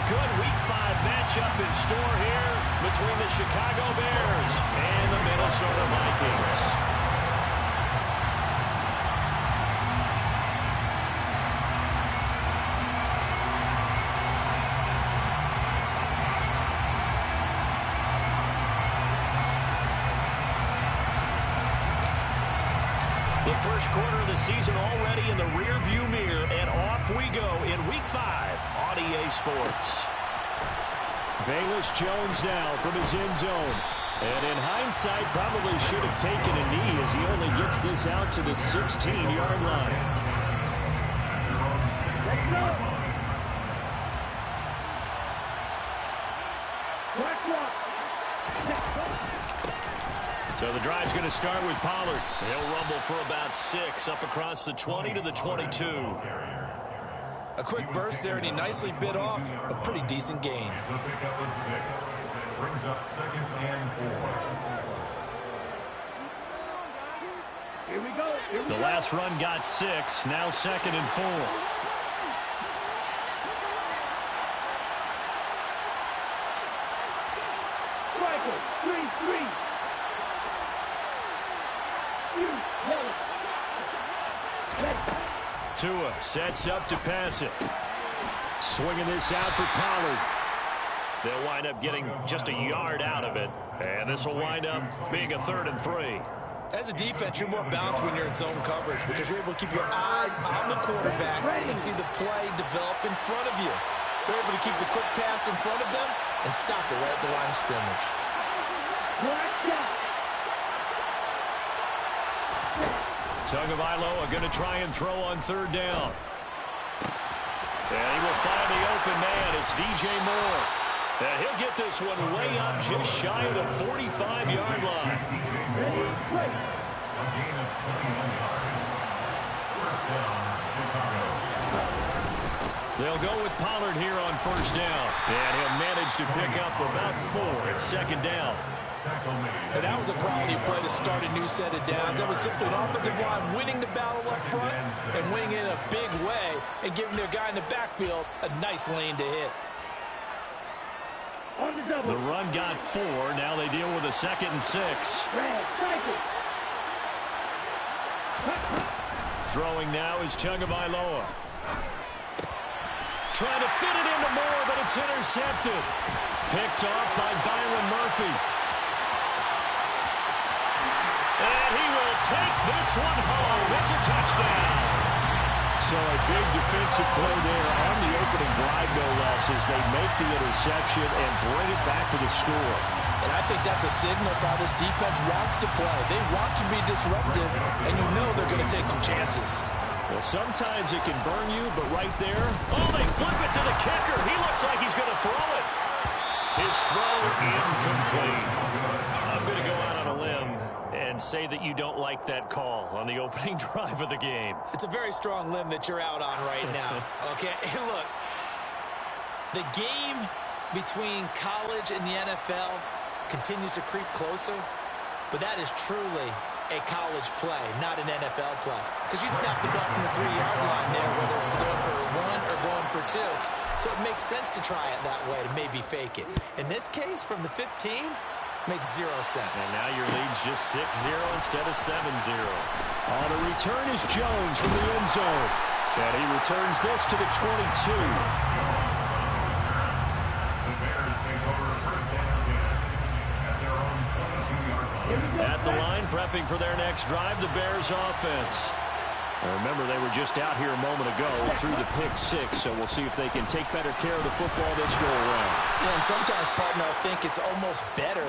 good Week 5 matchup in store here between the Chicago Bears and the Minnesota Vikings. The first quarter of the season already in the rearview mirror, and off we go in Week 5 on EA Sports. Velus Jones now from his end zone. And in hindsight, probably should have taken a knee as he only gets this out to the 16-yard line. Let's go. So the drive's going to start with Pollard. He'll rumble for about 6 up across the 20 to the 22. A quick burst there, and he nicely bit off a pretty decent gain. It's a pickup of 6. Brings up 2nd and 4. Here we go. The last run got 6. Now 2nd and 4. Striker, 3-3. Tua sets up to pass it. Swinging this out for Pollard. They'll wind up getting just a yard out of it. And this will wind up being a 3rd and 3. As a defense, you're more balanced when you're in zone coverage because you're able to keep your eyes on the quarterback and see the play develop in front of you. You're able to keep the quick pass in front of them and stop it right at the line of scrimmage. Tagovailoa going to try and throw on 3rd down. And he will find the open man. It's DJ Moore. And he'll get this one way up just shy of the 45-yard line. A gain of 21 yards. First down, Chicago. They'll go with Pollard here on 1st down. And he'll manage to pick up about 4 at 2nd down. And that was a quality play to start a new set of downs. That was simply an offensive line winning the battle up front and winning it in a big way and giving their guy in the backfield a nice lane to hit. The run got 4. Now they deal with a 2nd and 6. Throwing now is Tagovailoa. Trying to fit it into Moore, but it's intercepted. Picked off by Byron Murphy. And he will take this one home. It's a touchdown. So a big defensive play there on the opening drive, no less, as they make the interception and bring it back for the score. And I think that's a signal of how this defense wants to play. They want to be disruptive, and you know they're going to take some chances. Well, sometimes it can burn you, but right there, oh, they flip it to the kicker. He looks like he's going to throw it. His throw incomplete. I'm going to go out on a limb and say that you don't like that call on the opening drive of the game. It's a very strong limb that you're out on right now. Okay, look, the game between college and the NFL continues to creep closer, but that is truly a college play, not an NFL play. Because you'd snap the ball from the 3-yard line there, whether it's going for 1 or going for 2. So it makes sense to try it that way to maybe fake it. In this case, from the 15, makes 0 sense. And now your lead's just 6-0 instead of 7-0. On the return is Jones from the end zone. And he returns this to the 22. The Bears take over first down at their own 22-yard line. At the line, prepping for their next drive, the Bears offense. Remember, they were just out here a moment ago through the pick-6, so we'll see if they can take better care of the football this go-around. Yeah, and sometimes, partner, I think it's almost better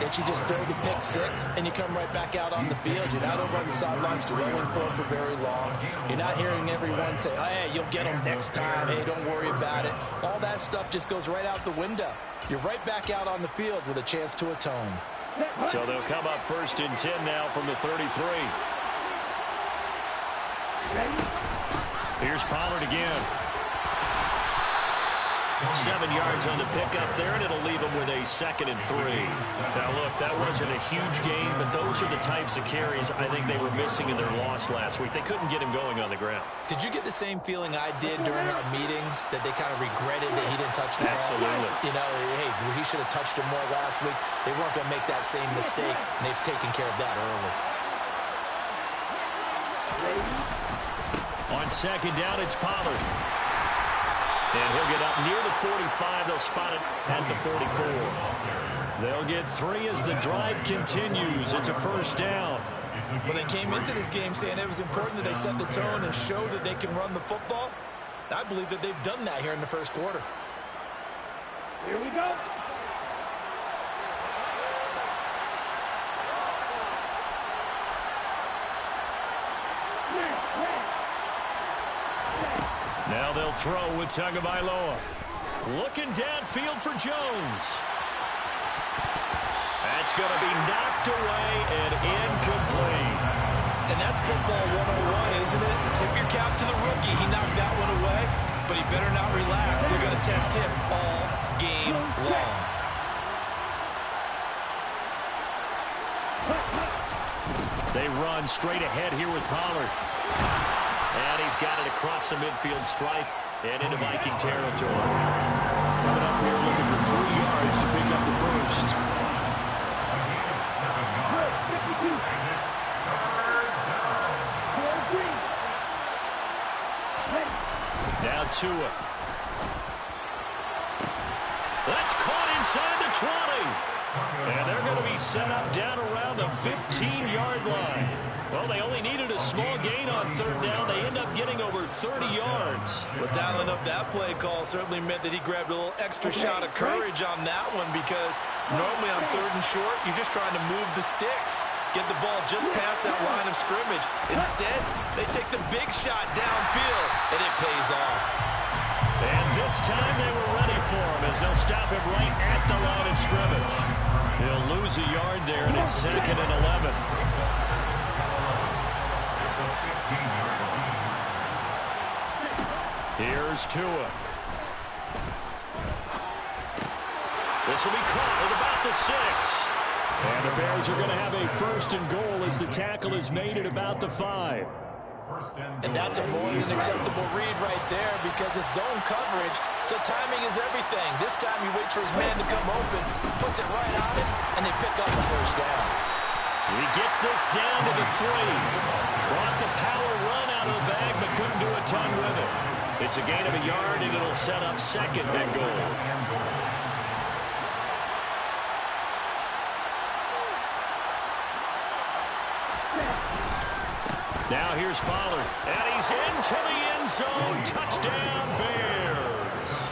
that you just throw the pick-6 and you come right back out on the field. You're not over on the sidelines dwelling for it for very long. You're not hearing everyone say, oh, hey, you'll get them next time. Hey, don't worry about it. All that stuff just goes right out the window. You're right back out on the field with a chance to atone. So they'll come up 1st and 10 now from the 33. Here's Pollard again. 7 yards on the pickup there, and it'll leave them with a 2nd and 3. Now, look, that wasn't a huge gain, but those are the types of carries I think they were missing in their loss last week. They couldn't get him going on the ground. Did you get the same feeling I did during our meetings, that they kind of regretted that he didn't touch the ball? Absolutely. You know, hey, he should have touched him more last week. They weren't going to make that same mistake, and they've taken care of that early. On 2nd down, it's Pollard. And he'll get up near the 45. They'll spot it at the 44. They'll get 3 as the drive continues. It's a 1st down. Well, they came into this game saying it was important that they set the tone and show that they can run the football. I believe that they've done that here in the 1st quarter. Here we go. Now they'll throw with Tagovailoa. Looking downfield for Jones. That's going to be knocked away and incomplete. And that's football 101, isn't it? Tip your cap to the rookie. He knocked that one away, but he better not relax. They're going to test him all game long. They run straight ahead here with Pollard. And he's got it across the midfield stripe and into Viking territory. Coming up here looking for 3 yards to pick up the 1st. Now Tua. That's caught inside the 20. And they're going to be set up down around the 15-yard line. Well, they only needed a small gain on 3rd down. They end up getting over 30 yards. Well, dialing up that play call certainly meant that he grabbed a little extra shot of courage on that one, because normally on 3rd and short, you're just trying to move the sticks, get the ball just past that line of scrimmage. Instead, they take the big shot downfield, and it pays off. And this time they were ready for him as they'll stop him right at the line of scrimmage. He'll lose a yard there, and it's 2nd and 11. Here's Tua. This will be caught at about the 6. And the Bears are going to have a 1st and goal as the tackle is made at about the 5. And that's a more than acceptable read right there, because it's zone coverage, so timing is everything. This time he waits for his man to come open, puts it right on him, and they pick up the 1st down. He gets this down to the 3. Brought the power run out of the bag, but couldn't do a ton with it. It's a gain of a yard, and it'll set up 2nd and goal. Now here's Pollard, and he's into the end zone. Touchdown, Bears.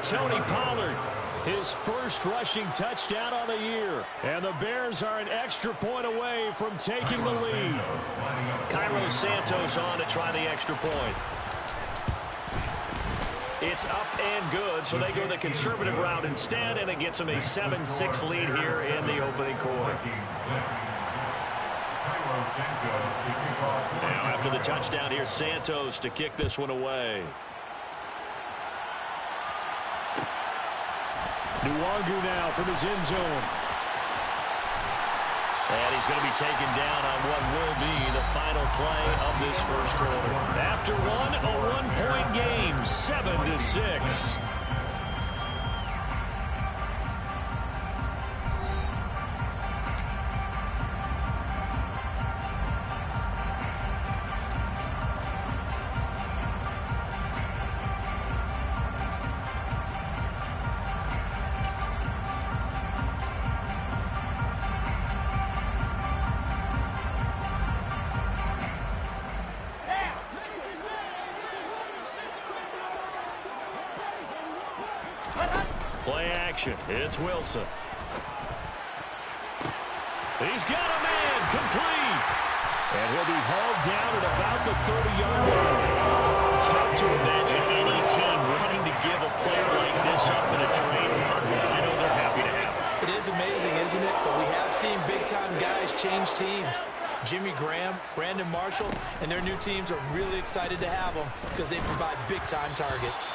Tony Pollard, his 1st rushing touchdown on the year. And the Bears are an extra point away from taking the lead. Cairo Santos on to try the extra point. It's up and good, so they go the conservative route instead, and it gets them a 7-6 lead here in the opening quarter. Now after the touchdown, here's Santos to kick this one away. Nwangu now from his end zone. And he's going to be taken down on what will be the final play of this 1st quarter. After one, a 1-point game, 7-6. Play action. It's Wilson. He's got a man complete. And he'll be hauled down at about the 30-yard line. Tough to imagine any team wanting to give a player like this up in a trade. I know they're happy to have him. It is amazing, isn't it? But we have seen big-time guys change teams. Jimmy Graham, Brandon Marshall, and their new teams are really excited to have them because they provide big-time targets.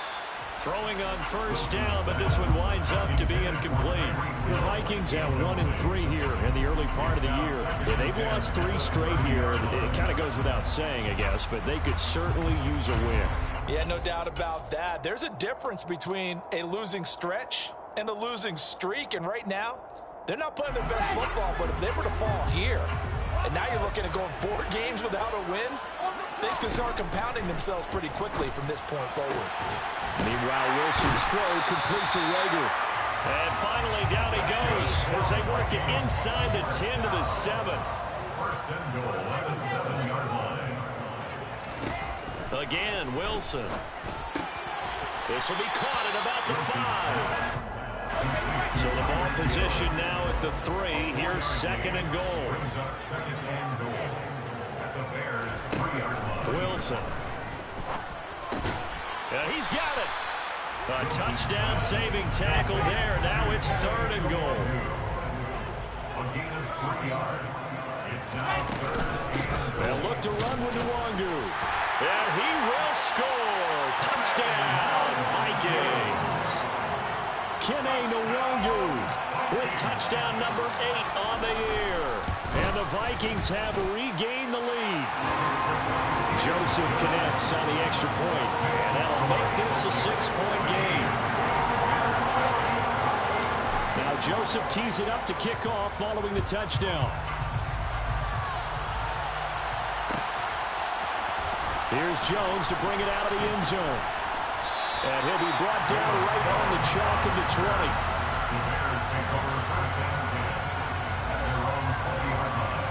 Throwing on first down, but this one winds up to be incomplete. The Vikings have 1-3 here in the early part of the year. Yeah, they've lost 3 straight here. It kind of goes without saying, I guess, but they could certainly use a win. Yeah, no doubt about that. There's a difference between a losing stretch and a losing streak, and right now, they're not playing their best football, but if they were to fall here, and now you're looking at going 4 games without a win, things can start compounding themselves pretty quickly from this point forward. Meanwhile, Wilson's throw complete to Rager. And finally, down he goes as they work it inside the 10 to the 7. First and goal at the 7-yard line. Again, Wilson. This will be caught at about the 5. So the ball position now at the 3. Here's second and goal. Brings up second and goal at the Bears' 3-yard line. Wilson. He's got it. A touchdown saving tackle there. Now it's third and goal. A gain of 3 yards. It's now third and goal. They'll look to run with Nwangu. And he will score. Touchdown, Vikings. Kene Nwangu with touchdown number 8 on the year. And the Vikings have regained the lead. Joseph connects on the extra point, and that'll make this a 6-point game. Now Joseph tees it up to kick off following the touchdown. Here's Jones to bring it out of the end zone. And he'll be brought down right on the chalk of the 20. The Bears take over first and 10 at their own 20-yard line.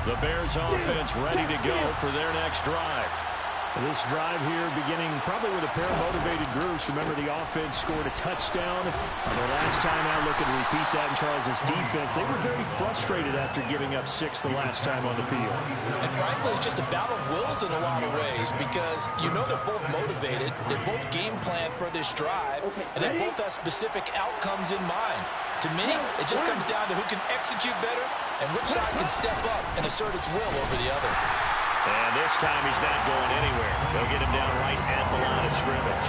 The Bears offense ready to go for their next drive. This drive here beginning probably with a pair of motivated groups. Remember, the offense scored a touchdown on their last time out. Looking to repeat that in Charles's defense. They were very frustrated after giving up 6 the last time on the field. And frankly, it's just a battle of wills in a lot of ways because you know they're both motivated. They both game plan for this drive, and they both have specific outcomes in mind. To me, it just comes down to who can execute better and which side can step up and assert its will over the other. And this time he's not going anywhere. They'll get him down right at the line of scrimmage.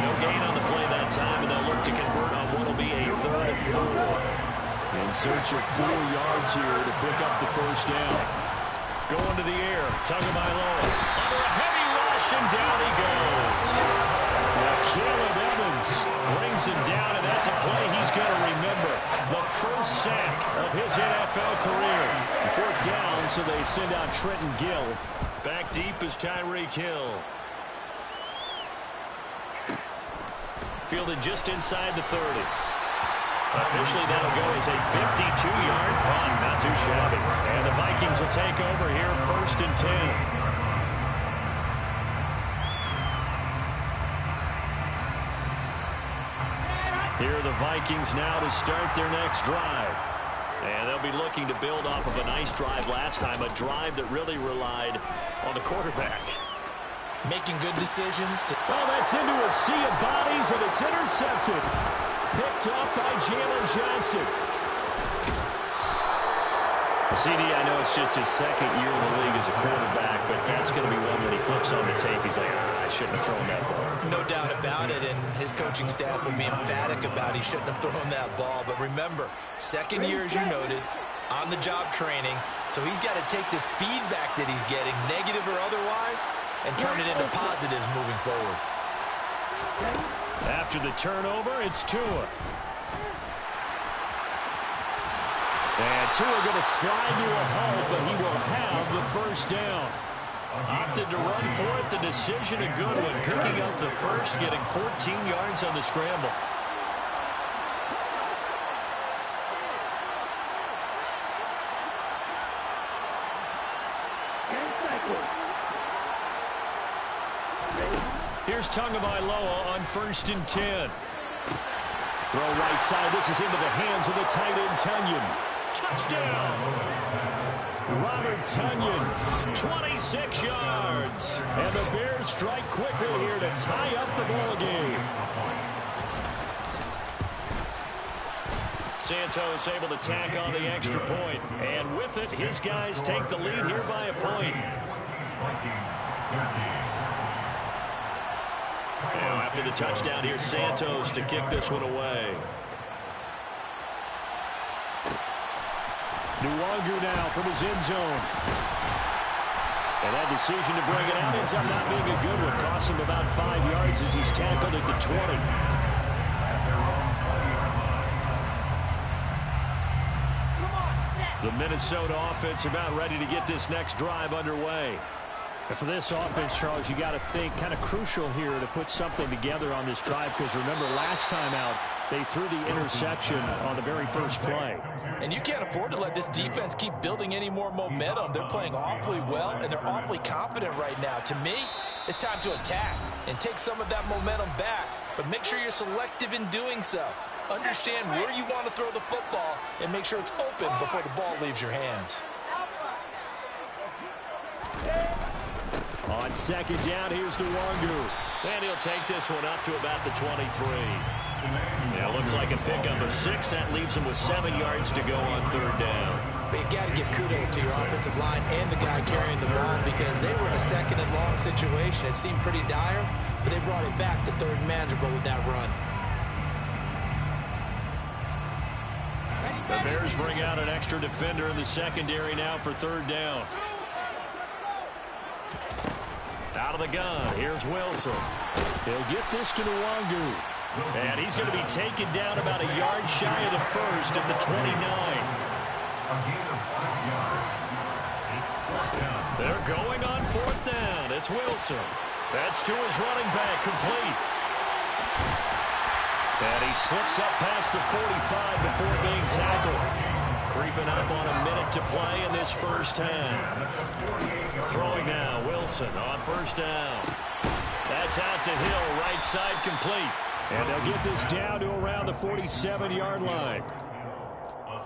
No gain on the play that time, and they'll look to convert on what will be a 3rd and 4. In search of 4 yards here to pick up the first down. Going to the air, Tagovailoa under a heavy rush, and down he goes. Now Caleb Evans brings him down, and that's a play he's going to remember. The first sack of his NFL career. 4th down, so they send out Trenton Gill. Back deep is Tyreek Hill. Fielded just inside the 30. Officially, that'll go as a 52-yard punt. Not too shabby. And the Vikings will take over here, 1st and 10. Here are the Vikings now to start their next drive. And they'll be looking to build off of a nice drive last time, a drive that really relied on the quarterback. Making good decisions. Well, that's into a sea of bodies, and it's intercepted. Picked up by Jalen Johnson. CD, I know it's just his 2nd year in the league as a quarterback, but that's going to be one that he flips on the tape. He's like, I shouldn't have thrown that ball. No doubt about it, and his coaching staff will be emphatic about he shouldn't have thrown that ball. But remember, 2nd year, as you noted, on-the-job training, so he's got to take this feedback that he's getting, negative or otherwise, and turn it into positives moving forward. After the turnover, it's Tua. And Tua going to slide to a halt, but he will have the first down. Opted to run for it. The decision a good one. Picking up the first, getting 14 yards on the scramble. Here's Tagovailoa on 1st and 10. Throw right side. This is into the hands of the tight end, Tunyon. Touchdown! Robert Tonyan, 26 yards. And the Bears strike quickly here to tie up the ball game. Santos able to tack on the extra point. And with it, his guys take the lead here by a point. Now after the touchdown, here's Santos to kick this one away. Nwangu now from his end zone. And that decision to bring it out ends up not being a good one. Costs him about 5 yards as he's tackled at the 20. The Minnesota offense about ready to get this next drive underway. And for this offense, Charles, you got to think kind of crucial here to put something together on this drive, because remember last time out they threw the interception on the very first play. And you can't afford to let this defense keep building any more momentum. They're playing awfully well, and they're awfully confident right now. To me, it's time to attack and take some of that momentum back, but make sure you're selective in doing so. Understand where you want to throw the football and make sure it's open before the ball leaves your hands. On second down, here's Nwangu. And he'll take this one up to about the 23. Yeah, looks like a pickup of 6. That leaves him with 7 yards to go on third down. But you got to give kudos to your offensive line and the guy carrying the ball, because they were in a second and long situation. It seemed pretty dire, but they brought it back to third and manageable with that run. The Bears bring out an extra defender in the secondary now for third down. Out of the gun, here's Wilson. He'll get this to Nwangu. And he's going to be taken down about a yard shy of the first at the 29. A gain of 6 yards. It's fourth down. They're going on fourth down. It's Wilson. That's to his running back, complete. And he slips up past the 45 before being tackled. Creeping up on a minute to play in this first half. Throwing now, Wilson on first down. That's out to Hill, right side complete. And they'll get this down to around the 47-yard line.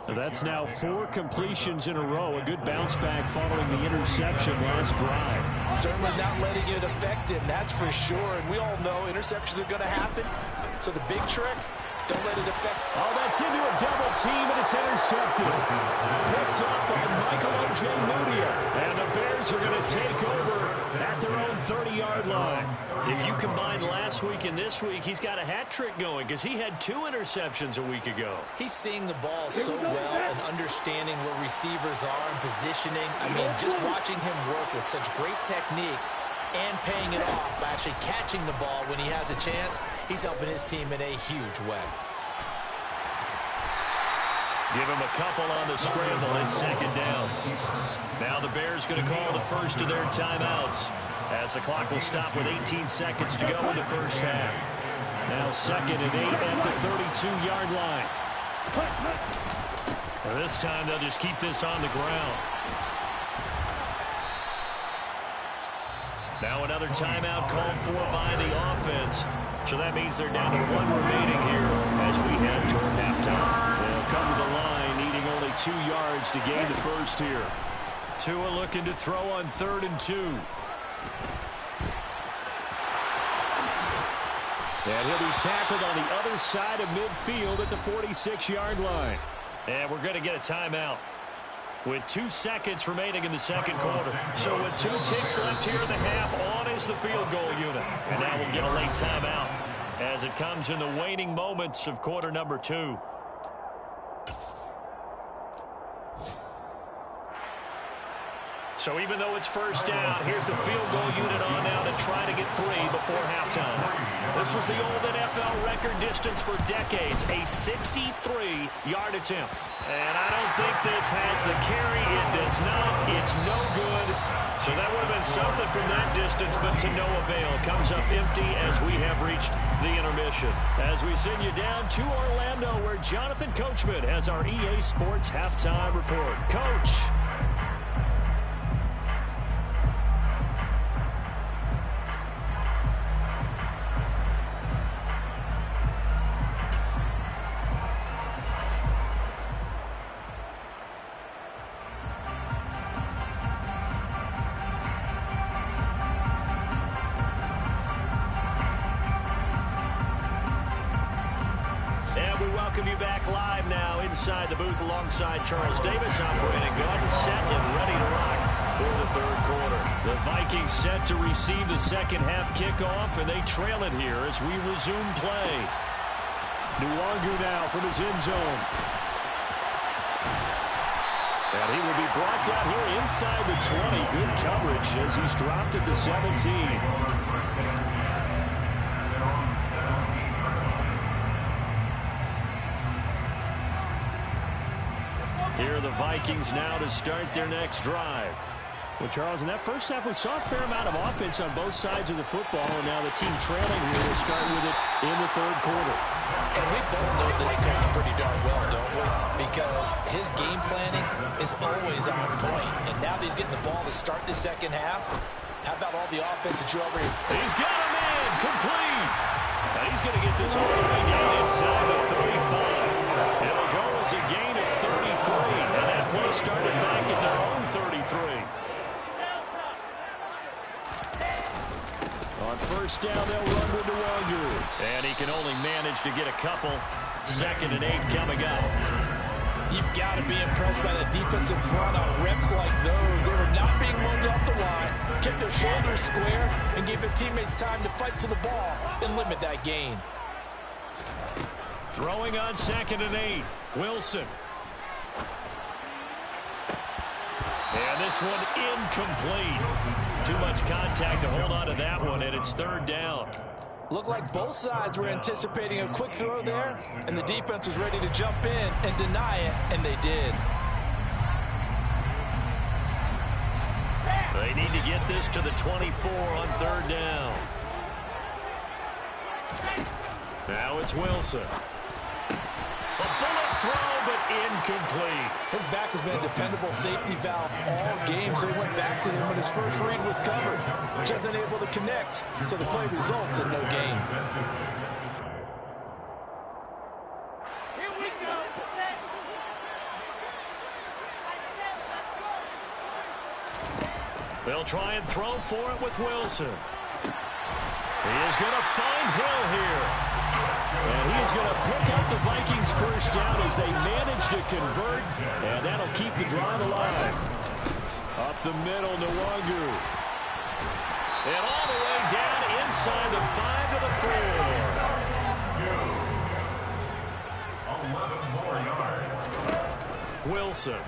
So that's now 4 completions in a row. A good bounce back following the interception last drive. Certainly not letting it affect him, that's for sure. And we all know interceptions are going to happen. So the big trick, don't let it affect. Oh, that's into a double team, and it's intercepted. Picked up by Michael Ojemudia. And the Bears are going to take over at their own 30-yard line. If you combine last week and this week, he's got a hat trick going, because he had 2 interceptions a week ago. He's seeing the ball so well and understanding where receivers are and positioning. I mean, just watching him work with such great technique and paying it off by actually catching the ball when he has a chance, he's helping his team in a huge way. Give him a couple on the scramble and second down. Now the Bears going to call the first of their timeouts, as the clock will stop with 18 seconds to go in the first half. Now 2nd and 8 at the 32-yard line. Well, this time they'll just keep this on the ground. Now another timeout called for by the offense. So that means they're down to 1 remaining here as we head toward halftime. They'll come to the line needing only 2 yards to gain the first here. Tua looking to throw on 3rd and 2. And he'll be tackled on the other side of midfield at the 46-yard line. And we're going to get a timeout with 2 seconds remaining in the second quarter. So with 2 ticks left here in the half, on is the field goal unit. And now we'll get a late timeout as it comes in the waning moments of quarter number 2. So even though it's first down, here's the field goal unit on now to try to get 3 before halftime. This was the old NFL record distance for decades, a 63-yard attempt. And I don't think this has the carry. It does not. It's no good. So that would have been something from that distance, but to no avail. Comes up empty as we have reached the intermission. As we send you down to Orlando, where Jonathan Coachman has our EA Sports halftime report. Coach. welcome you back live now inside the booth alongside Charles Davis. I'm Brandon Gordon, set and ready to rock for the third quarter. The Vikings set to receive the second half kickoff, and they trail it here as we resume play. Nwangu now from his end zone. And he will be brought down here inside the 20. Good coverage as he's dropped at the 17. Here are the Vikings now to start their next drive. Well, Charles, in that first half, we saw a fair amount of offense on both sides of the football, and now the team trailing here will start with it in the third quarter. And we both know this coach pretty darn well, don't we? Because his game planning is always on point. And now that he's getting the ball to start the second half, how about all the offense that you already... He's got him in, complete. And he's going to get this all the way down inside the 35. And the goal is a gain of 33. And that play started back at their own 33. On first down, they'll run with Nwangu. And he can only manage to get a couple. 2nd and 8 coming up. You've got to be impressed by the defensive front on reps like those. They were not being moved off the line, kept their shoulders square, and gave their teammates time to fight to the ball and limit that gain. Throwing on 2nd and 8. Wilson. And this one incomplete. Too much contact to hold on to that one, and it's 3rd down. Looked like both sides were anticipating a quick throw there, and the defense was ready to jump in and deny it, and they did. They need to get this to the 24 on 3rd down. Now it's Wilson. A bullet throw, but incomplete. His back has been a dependable safety valve all game, so he went back to him when his first read was covered. Just unable to connect, so the play results in no gain. Here we go. Set. Let's go. They'll try and throw for it with Wilson. He is going to find Hill here. And he's going to pick up the Vikings first down as they manage to convert. And that'll keep the drive alive. Up the middle, Nwangu. And all the way down inside the 5 to the 4. 11 more yards. Wilson.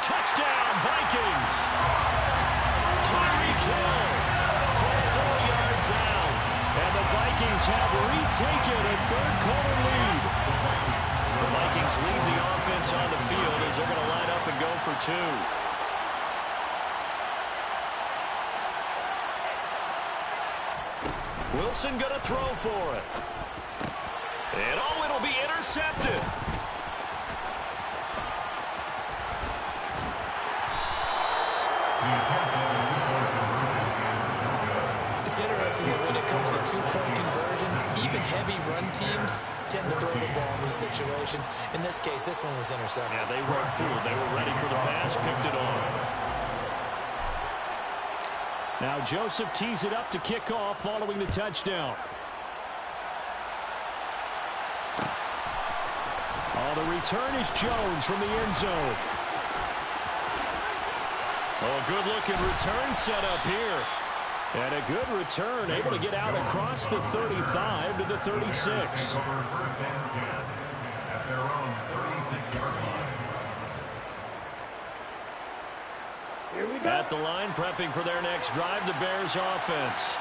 Touchdown, Vikings. Tyreek Hill for 4 yards out. And the Vikings have retaken a third quarter lead. The Vikings leave the offense on the field as they're going to line up and go for 2. Wilson going to throw for it. And oh, it'll be intercepted. It's interesting that when it comes to two-point conversions, even heavy run teams tend to throw the ball in these situations. In this case, this one was intercepted. Yeah, they weren't fooled. They were ready for the pass, picked it off. Now Joseph tees it up to kick off following the touchdown. Oh, the return is Jones from the end zone. Oh, a good-looking return set up here. And a good return, able to get out across the 35 to the 36. Here we go. At the line, prepping for their next drive, the Bears offense.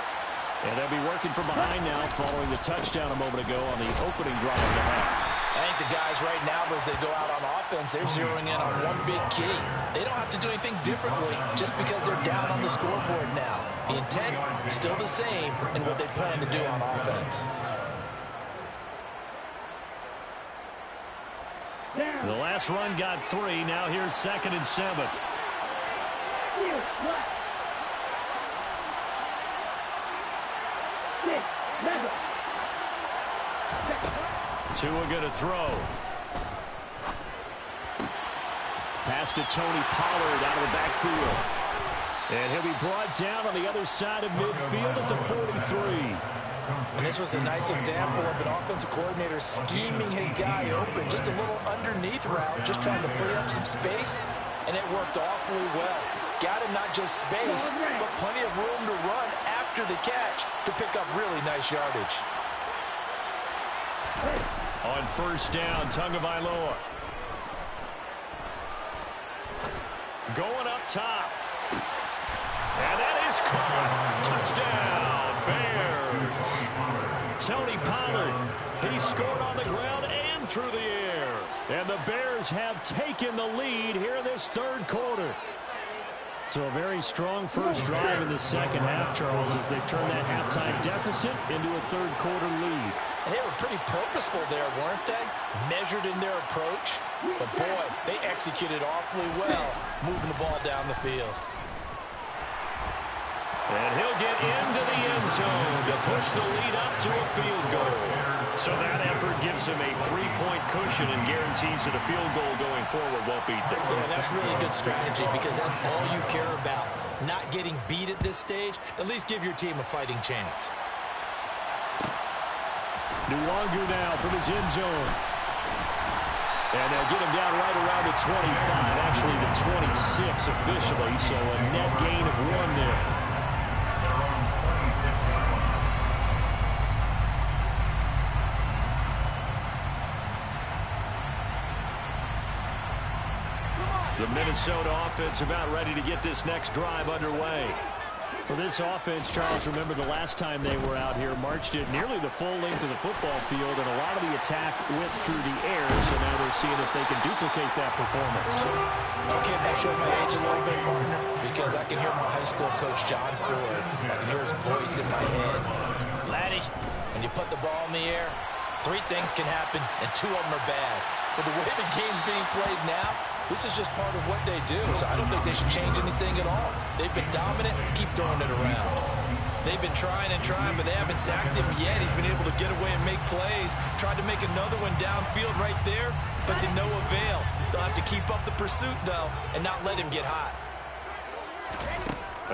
And they'll be working from behind now following the touchdown a moment ago on the opening drive of the half. I think the guys right now, as they go out on offense, they're zeroing in on one big key. They don't have to do anything differently just because they're down on the scoreboard now. The intent is still the same in what they plan to do on offense. The last run got 3. Now here's 2nd and 7. Tua going to throw. Pass to Tony Pollard out of the backfield. And he'll be brought down on the other side of midfield at the 43. And this was a nice example of an offensive coordinator scheming his guy open. Just a little underneath route, just trying to free up some space, and it worked awfully well. Got him not just space, but plenty of room to run after the catch to pick up really nice yardage. On first down, Tagovailoa. Going up top. And that is caught. Touchdown, Bears. Tony Pollard, he scored on the ground and through the air. And the Bears have taken the lead here in this third quarter. So a very strong first drive in the second half, Charles, as they turn that halftime deficit into a third quarter lead. And they were pretty purposeful there, weren't they? Measured in their approach. But, boy, they executed awfully well, moving the ball down the field. And he'll get into the end zone to push the lead up to a field goal. So that effort gives him a 3-point cushion and guarantees that a field goal going forward won't beat them. Yeah, that's really good strategy because that's all you care about. Not getting beat at this stage. At least give your team a fighting chance. Nwangu now from his end zone. And they'll get him down right around the 25, actually the 26 officially, so a net gain of 1 there. The Minnesota offense about ready to get this next drive underway. Well, this offense, Charles, remember the last time they were out here, marched it nearly the full length of the football field, and a lot of the attack went through the air, so now they're seeing if they can duplicate that performance. Okay, if I show my age a little bit, partner, because I can hear my high school coach, John Ford. I can hear his voice in my head. Laddie, when you put the ball in the air, 3 things can happen, and 2 of them are bad. But the way the game's being played now, this is just part of what they do, so I don't think they should change anything at all. They've been dominant, keep throwing it around. They've been trying and trying, but they haven't sacked him yet. He's been able to get away and make plays. Tried to make another one downfield right there, but to no avail. They'll have to keep up the pursuit, though, and not let him get hot.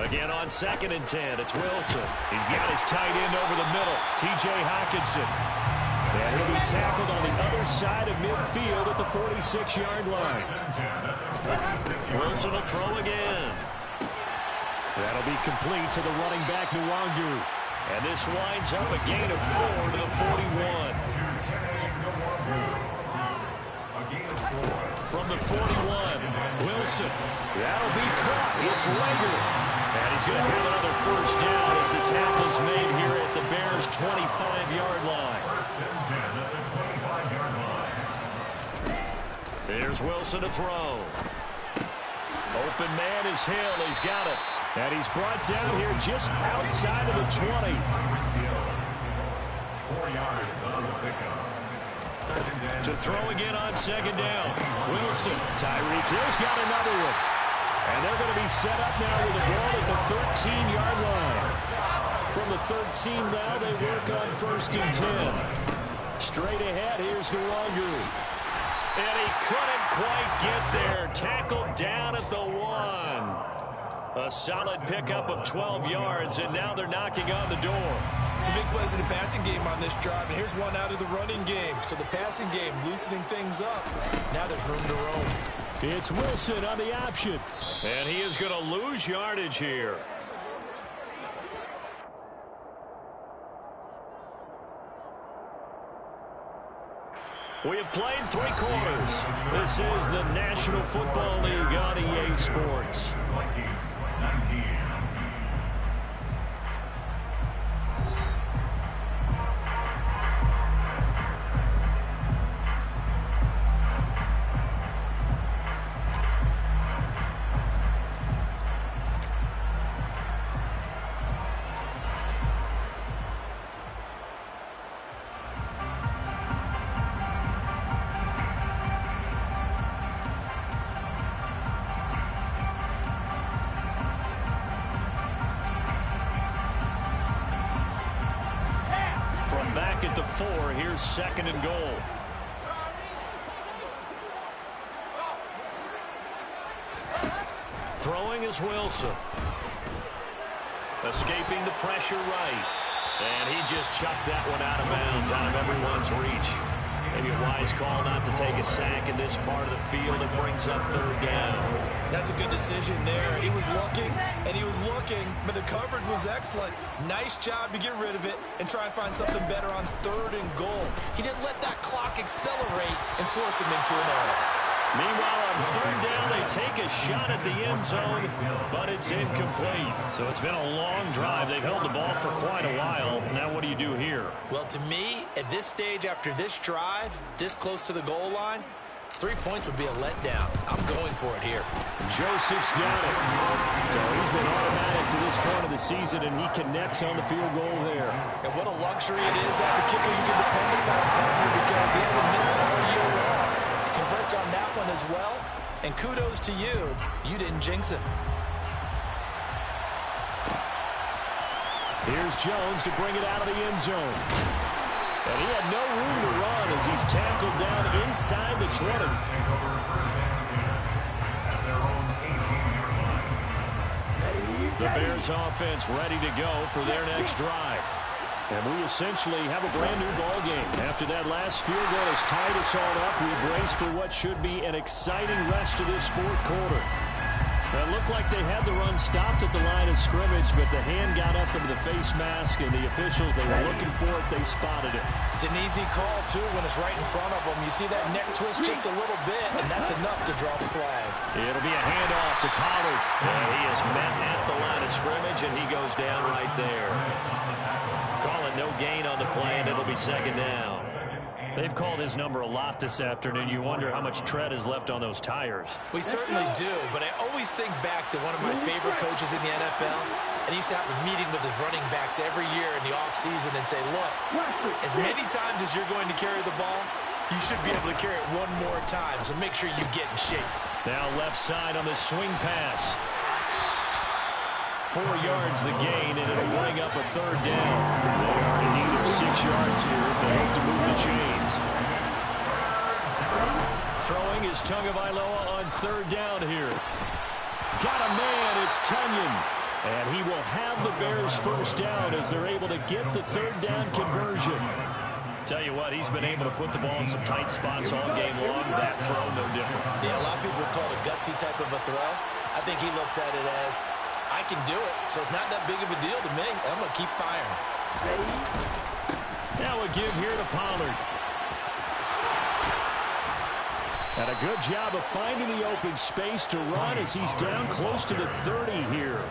Again on 2nd and 10, it's Wilson. He's got his tight end over the middle, T.J. Hockenson. And he'll be tackled on the other side of midfield at the 46-yard line. Wilson will throw again. That'll be complete to the running back, Nwangu. And this winds up a gain of 4 to the 41. From the 41, Wilson. That'll be caught. It's Lager. And he's going to have another first down as the tackle's made here at the Bears' 25-yard line. There's Wilson to throw. Open man is Hill. He's got it. And he's brought down here just outside of the 20. 4 yards on the pickup. To throw again on 2nd down. Wilson. Tyreek Hill's got another one. And they're going to be set up now with the ball at the 13-yard line. From the 13 now, they work on 1st and 10. Straight ahead, here's Nwangu. And he couldn't quite get there. Tackled down at the 1. A solid pickup of 12 yards, and now they're knocking on the door. Some big plays in the passing game on this drive, and here's one out of the running game. So the passing game loosening things up. Now there's room to roam. It's Wilson on the option. And he is going to lose yardage here. We have played 3 quarters. This is the National Football League on EA Sports. Vikings 19. Back at the 4, here's 2nd and goal. Throwing is Wilson. Escaping the pressure right. And he just chucked that one out of bounds, out of everyone's reach. Maybe a wise call not to take a sack in this part of the field. It brings up third down. That's a good decision there. He was looking, and he was looking, but the coverage was excellent. Nice job to get rid of it and try and find something better on 3rd and goal. He didn't let that clock accelerate and force him into an error. Meanwhile, on 3rd down, they take a shot at the end zone, but it's incomplete. So it's been a long drive. They've held the ball for quite a while. Now what do you do here? Well, to me, at this stage, after this drive, this close to the goal line, 3 points would be a letdown. I'm going for it here. Joseph's got it. So he's been automatic to this point of the season, and he connects on the field goal there. And what a luxury it is to have a kicker you can depend upon here, because he hasn't missed all year long. Converts on that one as well, and kudos to you. You didn't jinx it. Here's Jones to bring it out of the end zone. And he had no room to run as he's tackled down inside the 20. The Bears offense ready to go for their next drive. And we essentially have a brand new ball game. After that last field goal has tied us all up, we brace for what should be an exciting rest of this 4th quarter. It looked like they had the run stopped at the line of scrimmage, but the hand got up into the face mask, and the officials, they were looking for it. They spotted it. It's an easy call, too, when it's right in front of them. You see that neck twist just a little bit, and that's enough to draw the flag. It'll be a handoff to Pollard. And he is met at the line of scrimmage, and he goes down right there. Call it no gain on the play, and it'll be 2nd down. They've called his number a lot this afternoon. You wonder how much tread is left on those tires. We certainly do, but I always think back to one of my favorite coaches in the NFL, and he used to have a meeting with his running backs every year in the offseason and say, look, as many times as you're going to carry the ball, you should be able to carry it one more time, so make sure you get in shape. Now left side on the swing pass. 4 yards the gain, and it'll bring up a 3rd down. They are in need of 6 yards here if they hope to move the chains. Throwing is Tagovailoa on 3rd down here. Got a man, it's Tunyon. And he will have the Bears 1st down as they're able to get the 3rd down conversion. Tell you what, he's been able to put the ball in some tight spots all game long. That throw, no different. Yeah, a lot of people would call it a gutsy type of a throw. I think he looks at it as, I can do it, so it's not that big of a deal to me. I'm going to keep firing. Now a give here to Pollard. And a good job of finding the open space to run as he's down close to the 30 here.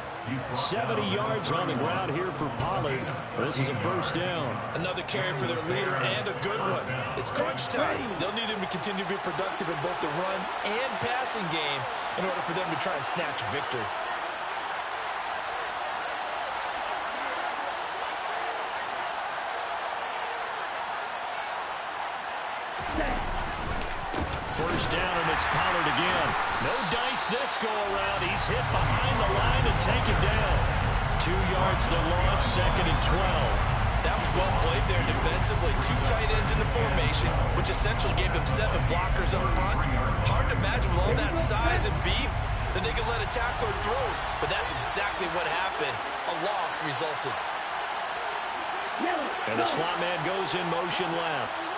70 yards on the ground here for Pollard. This is a 1st down. Another carry for their leader, and a good one. It's crunch time. They'll need him to continue to be productive in both the run and passing game in order for them to try and snatch a victory. First down, and it's Pollard again. No dice this go-around. He's hit behind the line and taken down. 2 yards the loss, 2nd and 12. That was well played there defensively. 2 tight ends in the formation, which essentially gave them 7 blockers up front. Hard to imagine with all that size and beef that they could let a tackler through. But that's exactly what happened. A loss resulted. And the slot man goes in motion left.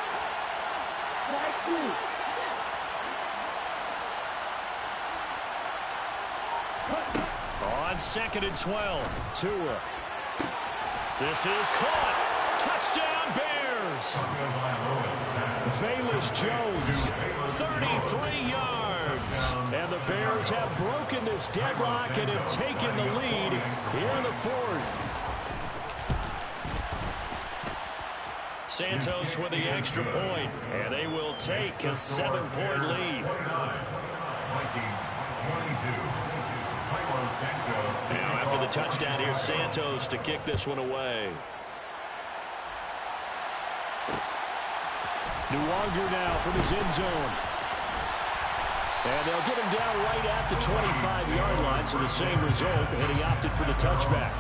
On 2nd and 12, Tua. This is caught. Touchdown, Bears. Velus Jones, 33 yards. And the Bears have broken this deadlock and have taken the lead here in the 4th. Santos with the extra point, and they will take a 7-point lead. Now after the touchdown, here's Santos to kick this one away. Nwanger now from his end zone. And they'll get him down right at the 25-yard line, so the same result, and he opted for the touchback.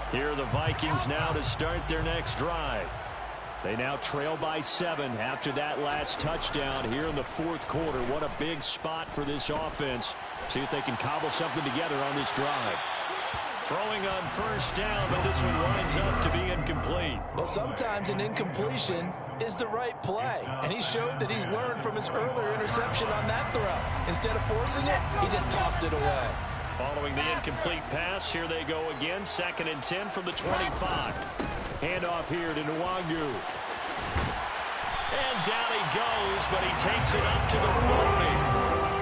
Here the Vikings now to start their next drive. They now trail by 7 after that last touchdown here in the fourth quarter. What a big spot for this offense. See if they can cobble something together on this drive. Throwing on first down, but this one winds up to be incomplete. Well, sometimes an incompletion is the right play, and he showed that he's learned from his earlier interception on that throw. Instead of forcing it, he just tossed it away. Following the incomplete pass, here they go again. 2nd and 10 from the 25. Handoff here to Nwangu. And down he goes, but he takes it up to the 40.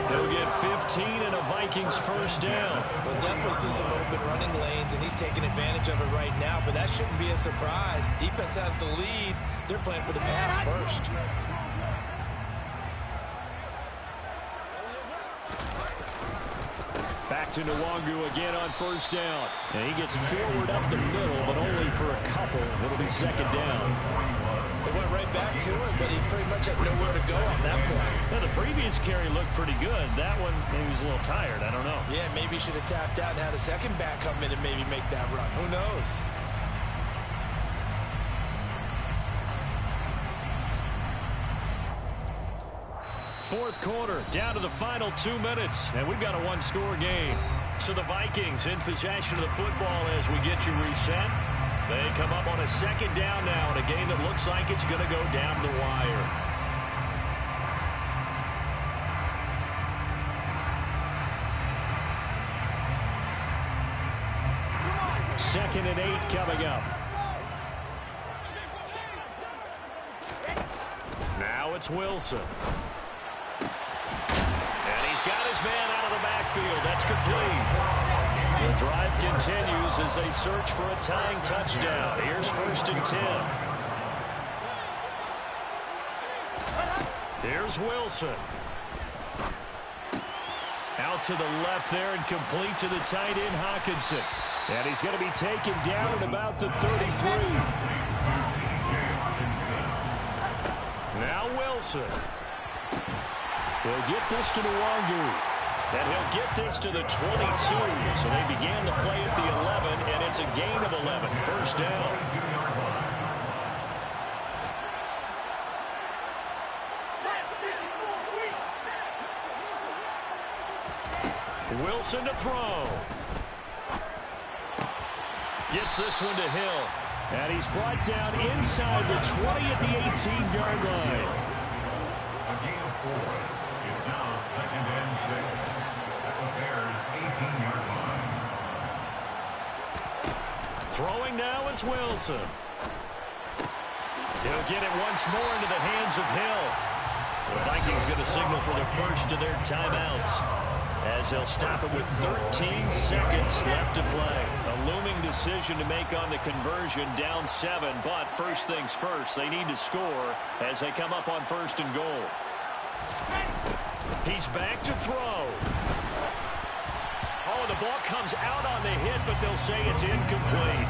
He'll get 15 and a Vikings first down. We'll definitely see some open running lanes, and he's taking advantage of it right now, but that shouldn't be a surprise. Defense has the lead. They're playing for the pass first. Back to Nwangu again on first down. And he gets forward up the middle, but only for a couple. It'll be 2nd down. They went right back to him, but he pretty much had nowhere to go on that play. Now, the previous carry looked pretty good. That one, maybe he was a little tired. I don't know. Yeah, maybe he should have tapped out and had a second back come in and maybe make that run. Who knows? Fourth quarter, down to the final 2 minutes, and we've got a one-score game. So the Vikings in possession of the football as we get you reset. They come up on a 2nd down now in a game that looks like it's going to go down the wire. Second and 8 coming up. Now it's Wilson. And he's got his man out of the backfield. That's complete. The drive continues as they search for a tying touchdown. Here's 1st and 10. Here's Wilson. Out to the left there and complete to the tight end, Hawkinson. And he's going to be taken down at about the 33. Now Wilson. He'll get this to Nwangu. And he'll get this to the 22. So they began the play at the 11, and it's a gain of 11. First down. Wilson to throw. Gets this one to Hill. And he's brought down inside the 20 at the 18-yard line. A gain of 4. It's now 2nd and 6 at the Bears' 18-yard line. Throwing now is Wilson. He'll get it once more into the hands of Hill. The Vikings going to signal for the first of their timeouts as they'll stop it with 13 seconds left to play. A looming decision to make on the conversion, down 7, but first things first, they need to score as they come up on 1st and goal. He's back to throw. Oh, the ball comes out on the hit, but they'll say it's incomplete.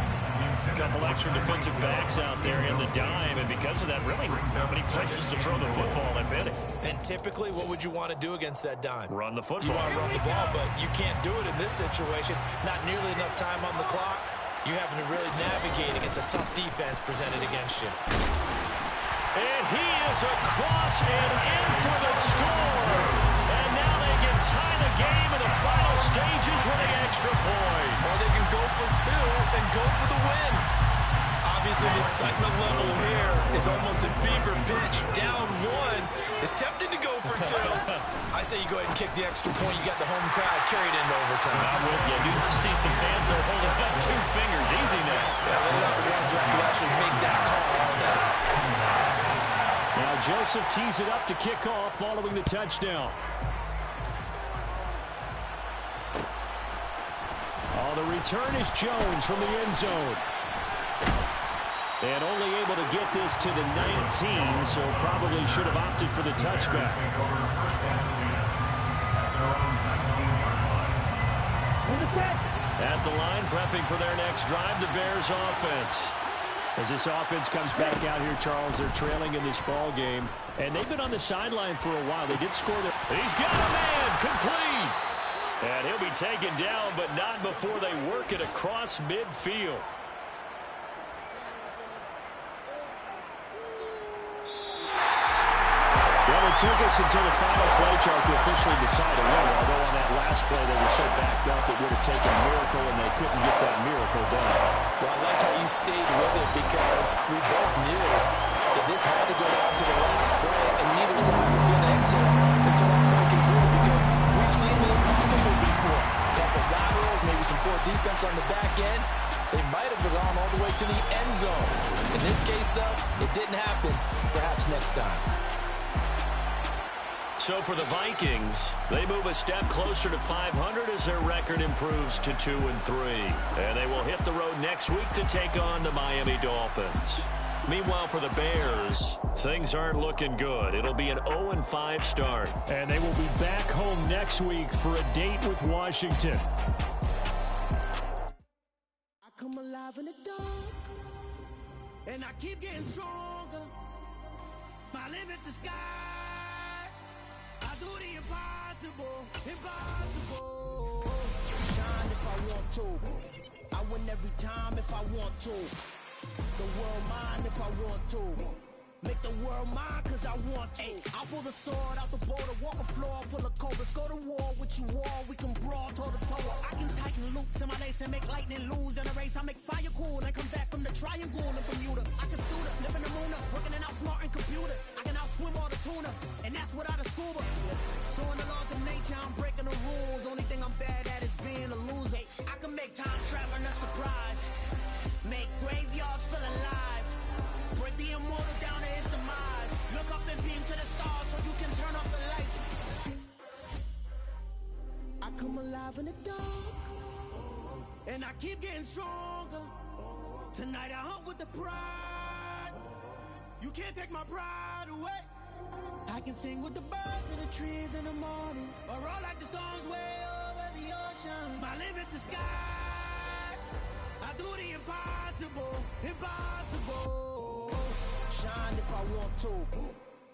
A couple extra defensive backs out there in the dime, and because of that, really not many places to throw the football, if any. And typically, what would you want to do against that dime? Run the football. You want to run the ball, but you can't do it in this situation. Not nearly enough time on the clock. You having to really navigate against a tough defense presented against you. And he is across and in for the score. And now they can tie the game in the final stages with an extra point. Or they can go for 2 and go for the win. Obviously, the excitement level here is almost a fever pitch. Down 1. It's tempting to go for 2. I say you go ahead and kick the extra point. You got the home crowd carried into overtime. I'm with you. Do see some fans are holding up 2 fingers. Easy now. Yeah, they're not the ones who have to actually make that call all day. Now Joseph tees it up to kick off following the touchdown. Oh, the return is Jones from the end zone. And only able to get this to the 19, so probably should have opted for the touchback. At the line, prepping for their next drive, the Bears offense. As this offense comes back out here, Charles, they're trailing in this ball game. And they've been on the sideline for a while. They did score. He's got a man, complete. And he'll be taken down, but not before they work it across midfield. took us until the final play chart to officially decide a winner, although on that last play they were so backed up it would have taken a miracle, and they couldn't get that miracle done. Well, I like how you stayed with it because we both knew that this had to go down to the last play, and neither side was going to exit until that play concluded because we've seen the impossible before. Couple laterals, maybe some poor defense on the back end. They might have gone all the way to the end zone. In this case, though, it didn't happen. Perhaps next time. So for the Vikings, they move a step closer to 500 as their record improves to 2-3. And they will hit the road next week to take on the Miami Dolphins. Meanwhile, for the Bears, things aren't looking good. It'll be an 0-5 start. And they will be back home next week for a date with Washington. I come alive in the dark, and I keep getting stronger. My limit's the sky. I do the impossible, impossible. Shine if I want to. I win every time if I want to. The world mine if I want to. Make the world mine cause I want to. I'll pull the sword out the border, walk a floor full of cobras. Go to war with you all, we can brawl toe to toe. I can tighten loops in my lace and make lightning lose in a race. I make fire cool and come back from the triangle in Bermuda. I can suit up, live in the moon, working and outsmarting computers. I can outswim all the tuna, and that's without a scuba. So in the laws of nature, I'm breaking the rules. Only thing I'm bad at is being a loser. I can make time traveling a surprise. Make graveyards feel alive. Break the immortal down to his demise. Look up and beam to the stars so you can turn off the lights. I come alive in the dark, and I keep getting stronger. Tonight I hunt with the pride. You can't take my pride away. I can sing with the birds and the trees in the morning, or roll like the storms way over the ocean. My limit's the sky. I do the impossible, impossible. Shine if I want to.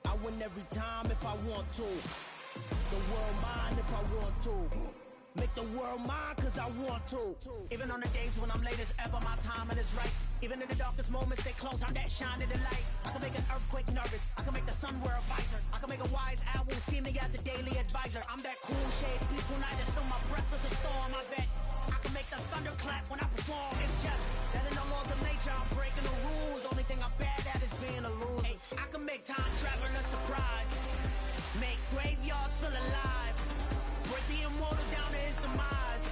I win every time if I want to. The world mine if I want to. Make the world mine cause I want to. Even on the days when I'm late as ever, my timing is right. Even in the darkest moments, stay close, I'm that shining the light. I can make an earthquake nervous, I can make the sun wear a visor. I can make a wise owl see me as a daily advisor. I'm that cool shade, peaceful night, and still my breath is a storm, I bet. I can make the thunder clap when I perform. It's just that in the laws of nature, I'm breaking the rules. Only thing I'm bad at is being a loser. I can make time travel a surprise. Make graveyards feel alive. Break the immortal down to his demise.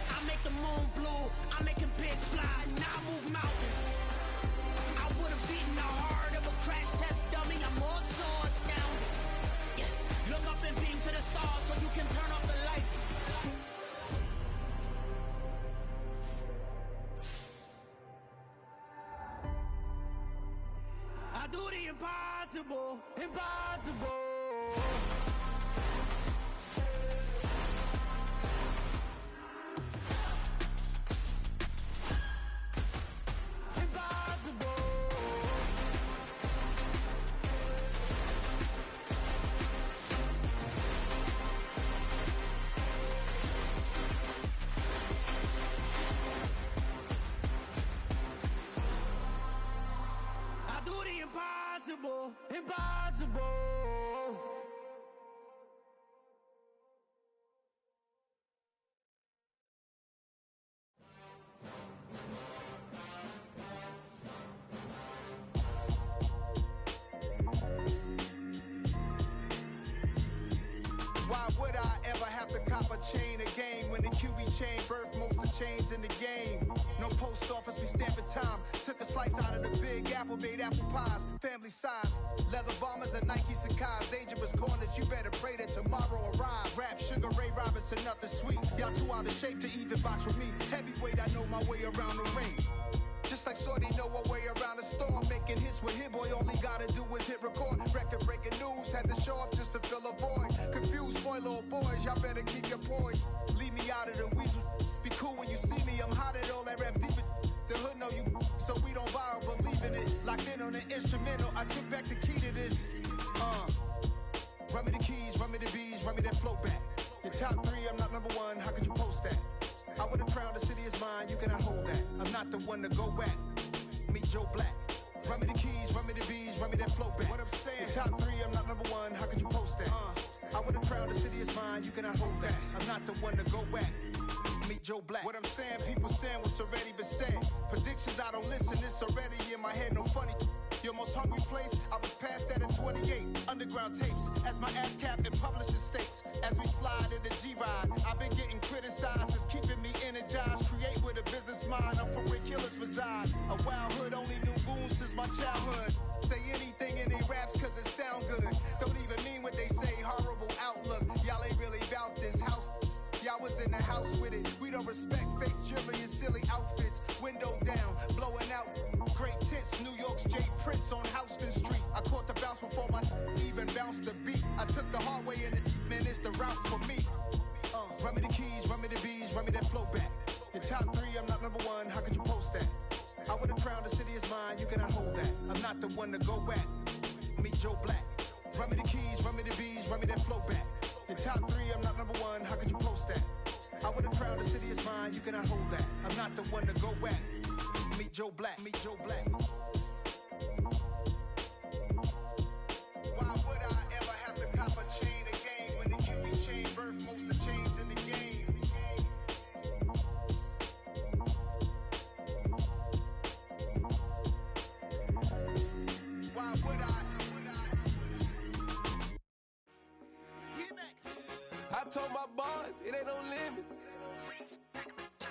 I make the moon blue. I'm making pigs fly. Now I move mountains. I would have beaten the heart of a crash test dummy. I'm more so astounded. Yeah. Look up and beam to the stars so you can turn off the lights. I do the impossible, impossible. Impossible, impossible. Why would I ever have to cop a chain again when the QB chain birthed most of the chains in the game? No post office, we stamping time. Took a slice out of the big apple, made apple pies, family size. Leather bombers and Nike Sacai's. Dangerous corners, you better pray that tomorrow arrives. Rap Sugar Ray Robinson, nothing sweet. Y'all too out of shape to even box with me. Heavyweight, I know my way around the ring. Just like Shorty know her way around the storm. Making hits with Hit Boy, all he gotta do is hit record. Record breaking news, had to show up just to fill a void. Confused boy, little boys, y'all better keep your poise. Leave me out of the weasel. Be cool when you see me, I'm hot at all that rap deep. The hood know you, so we don't borrow, believe in it. Locked in on the instrumental, I took back the key to this. Run me the keys, run me the bees, run me that flow back. Your top three, I'm not number one, how could you post that? I would've crowned the city is mine, you cannot hold that. I'm not the one to go back. Meet Joe Black. Run me the keys, run me the bees, run me that flow back. What I'm saying, your top three, I'm not number one, how could you post mine, you cannot hold that. I'm not the one to go back. Meet Joe Black. What I'm saying, people saying what's already been said. Predictions, I don't listen, it's already in my head, no funny. Your most hungry place, I was past that at 28. Underground tapes, as my ass cap in publishing states. As we slide in the G-Ride, I've been getting criticized, it's keeping me energized. Create with a business mind, I'm for where killers reside. A wild hood, only knew goons since my childhood. Say anything in they raps cause it sound good. Don't even mean what they say, horrible outlook. Y'all ain't really about this house. Y'all was in the house with it. We don't respect fake jewelry and silly outfits. Window down, blowing out. Great tits, New York's J. Prince on Houston Street. I caught the bounce before my even bounced the beat. I took the hard way in it, man, it's the route for me. Run me the keys, run me the bees, run me that flow back. Your top 3, I'm not number 1, how could you post that? I would have crowned the city is mine, you cannot hold that. I'm not the one to go back. Meet Joe Black. Run me the keys, run me the bees, run me that flow back. Your top 3, I'm not number 1, how could you post that? I would have crowned the city is mine, you cannot hold that. I'm not the one to go back. Meet Joe Black, meet Joe Black. Why would I ever have to cop a chain again when the QB chain birthed most of the chains in the game? Why would I? I told my boys it ain't no limits.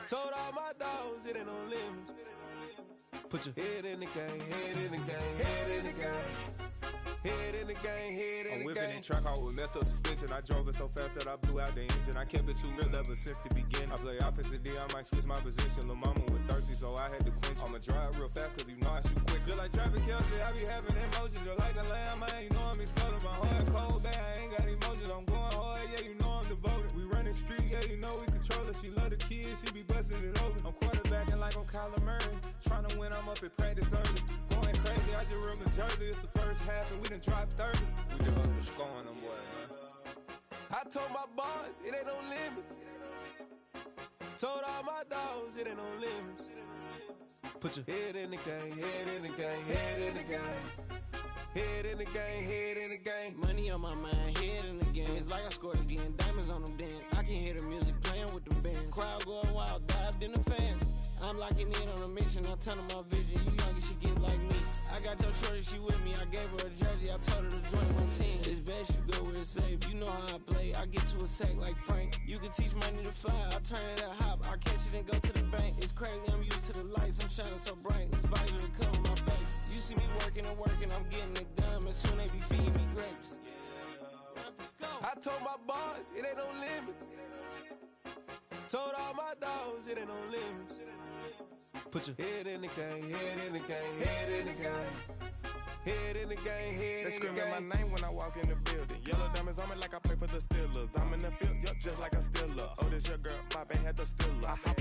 Told all my dogs it ain't no limits. Put your head in the game, head in the game, head in the game. Head in the game, head in the game. I'm whipping in track, I was left up suspension. I drove it so fast that I blew out the engine. I kept it too real ever since the beginning. I play offensive D, I might switch my position. Lil' mama was thirsty, so I had to quench. I'ma drive real fast, cause you know I shoot quick. Just like Travis Kelce, I be having emotions. Just like the lamb, man, you know I'm exploding. My heart cold, bad, I ain't got emotions. I'm going hard, yeah, you know I'm devoted. We running streets, yeah, you know we control it. She love the kids, she be busting it open. I'm quarterbacking like I'm Kyler Murray. Trying to win, I'm up at practice early. Going crazy, I just ripped the jersey. It's the first half and we done dropped 30. We just up the score on them boys, man. I told my boys it ain't no limits. Told all my dogs it ain't no limits. Put your head in the game, head in the game, head in the game. Head in the game, head in the game. Money on my mind, head in the game. It's like I scored again, diamonds on them dance. I can hear the music playing with them bands. Crowd going wild, dived in the fans. I'm locking in on a mission, I tell her my vision. You young and she get like me. I got your shorty, she with me. I gave her a jersey, I told her to join my team. It's best you go where it's safe. You know how I play. I get to a sack like Frank. You can teach money to fly. I turn it a hop. I catch it and go to the bank. It's crazy, I'm used to the lights. I'm shining so bright. It's visor to cover my face. You see me working and working, I'm getting it done. And soon they be feeding me grapes. I told my boys it ain't no limits. Told all my dogs it ain't no limits. Put your head in the game, head in the game, head in the game. Head in the game, head They in the game. screaming my name when I walk in the building. Yellow diamonds on me like I play for the Steelers. I'm in the field, yup, just like a Steeler. Oh, this your girl, my band had the Steeler. I hop